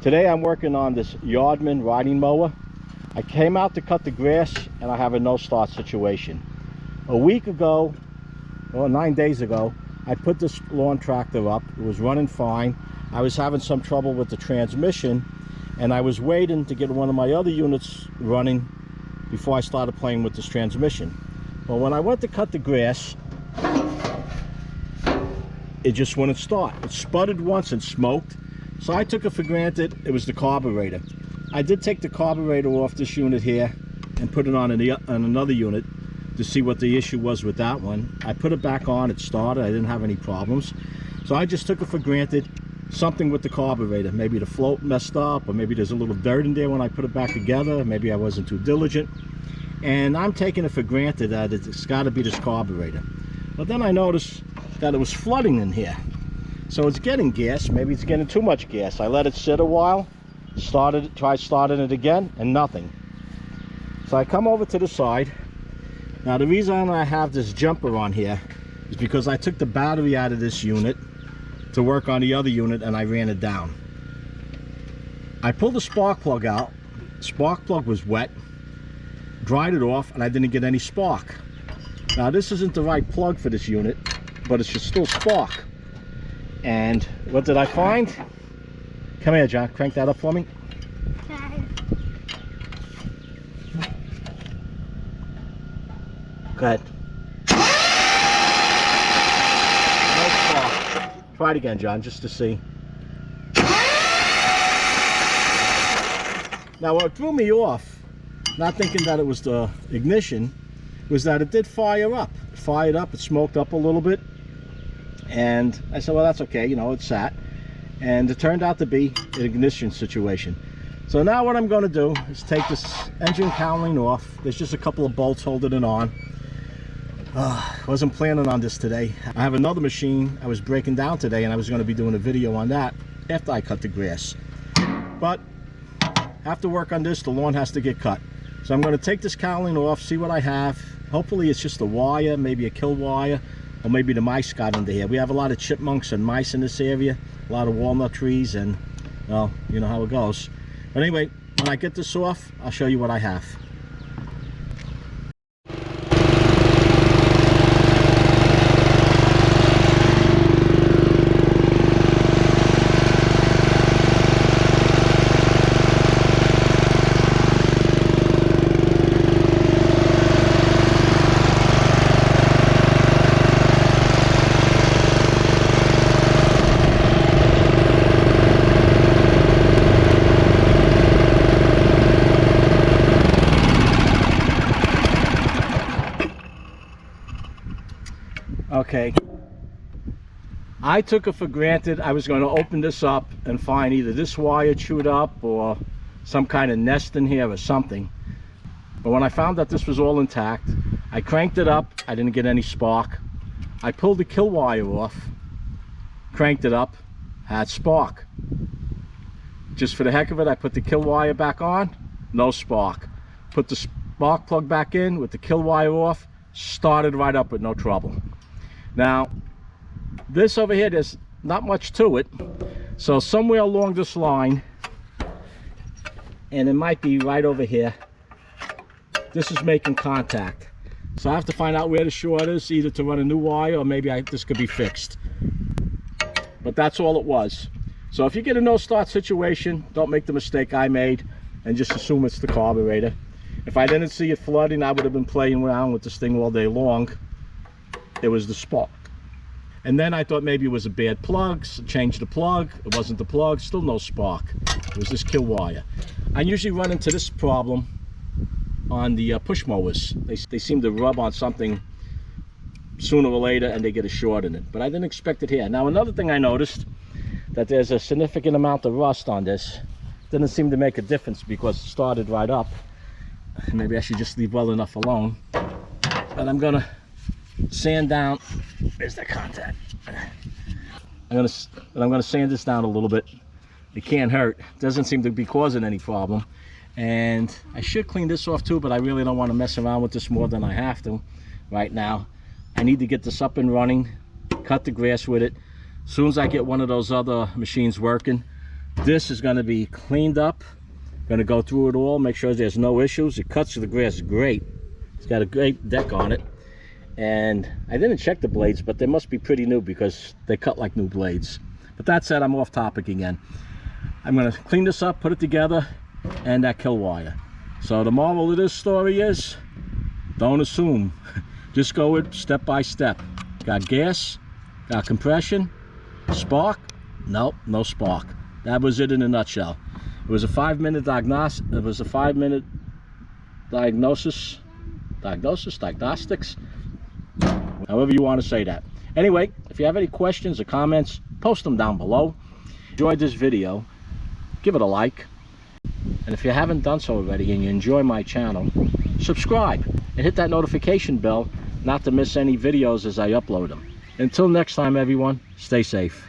Today I'm working on this YardMan riding mower. I came out to cut the grass and I have a no-start situation. A week ago, or 9 days ago, I put this lawn tractor up. It was running fine. I was having some trouble with the transmission and I was waiting to get one of my other units running before I started playing with this transmission. Well, when I went to cut the grass, it just wouldn't start. It sputtered once and smoked. So I took it for granted it was the carburetor. I did take the carburetor off this unit here and put it on another unit to see what the issue was with that one. I put it back on, it started, I didn't have any problems. So I just took it for granted, something with the carburetor. Maybe the float messed up, or maybe there's a little dirt in there when I put it back together. Maybe I wasn't too diligent. And I'm taking it for granted that it's got to be this carburetor. But then I noticed that it was flooding in here. So it's getting gas, maybe it's getting too much gas. I let it sit a while, tried starting it again, and nothing. So I come over to the side. Now the reason I have this jumper on here is because I took the battery out of this unit to work on the other unit and I ran it down. I pulled the spark plug out. Spark plug was wet, dried it off, and I didn't get any spark. Now this isn't the right plug for this unit, but it should still spark. And what did I find? Come here, John, crank that up for me. Go ahead. No spark. Try it again, John, just to see. Now what threw me off, not thinking that it was the ignition, was that it did fire up. It fired up, it smoked up a little bit. And I said, well, that's okay, you know, it sat. And it turned out to be an ignition situation. So now what I'm going to do is take this engine cowling off. There's just a couple of bolts holding it on. Wasn't planning on this today. I have another machine I was breaking down today, and I was going to be doing a video on that after I cut the grass. But after work on this, the lawn has to get cut. So I'm going to take this cowling off, see what I have. Hopefully it's just a wire, maybe a kill wire. Or maybe the mice got into here. We have a lot of chipmunks and mice in this area, a lot of walnut trees, and well, you know how it goes. But anyway, when I get this off, I'll show you what I have. Okay, I took it for granted I was going to open this up and find either this wire chewed up or some kind of nest in here or something. But when I found that this was all intact, I cranked it up. I didn't get any spark. I pulled the kill wire off, cranked it up, had spark. Just for the heck of it, I put the kill wire back on, no spark. Put the spark plug back in with the kill wire off, started right up with no trouble. Now this over here, there's not much to it, so somewhere along this line, and it might be right over here, this is making contact. So I have to find out where the short is, either to run a new wire or maybe this could be fixed. But that's all it was. So if you get a no start situation, don't make the mistake I made and just assume it's the carburetor. If I didn't see it flooding, I would have been playing around with this thing all day long. It was the spark. And then I thought maybe it was a bad plug, so changed the plug. It wasn't the plug, still no spark. It was this kill wire. I usually run into this problem on the push mowers. They seem to rub on something sooner or later and they get a short in it. But I didn't expect it here. Now another thing I noticed, that there's a significant amount of rust on this. Didn't seem to make a difference because it started right up. Maybe I should just leave well enough alone. But I'm gonna sand down. There's that contact. I'm gonna sand this down a little bit. It can't hurt. Doesn't seem to be causing any problem. And I should clean this off too, but I really don't want to mess around with this more than I have to right now. I need to get this up and running, cut the grass with it. As soon as I get one of those other machines working, This is going to be cleaned up. Going to go through it all, make sure there's no issues. It cuts through the grass great. It's got a great deck on it. And I didn't check the blades, but they must be pretty new because they cut like new blades. But that said, I'm off topic again. I'm going to clean this up, put it together, and that kill wire. So the moral of this story is, don't assume. Just go it step by step. Got gas, got compression, spark? Nope, no spark. That was it in a nutshell. It was a 5-minute diagnosis. It was a 5-minute diagnostics, however you want to say that. Anyway, if you have any questions or comments, post them down below. Enjoyed this video, give it a like, and if you haven't done so already and you enjoy my channel, subscribe and hit that notification bell not to miss any videos as I upload them. Until next time, everyone, stay safe.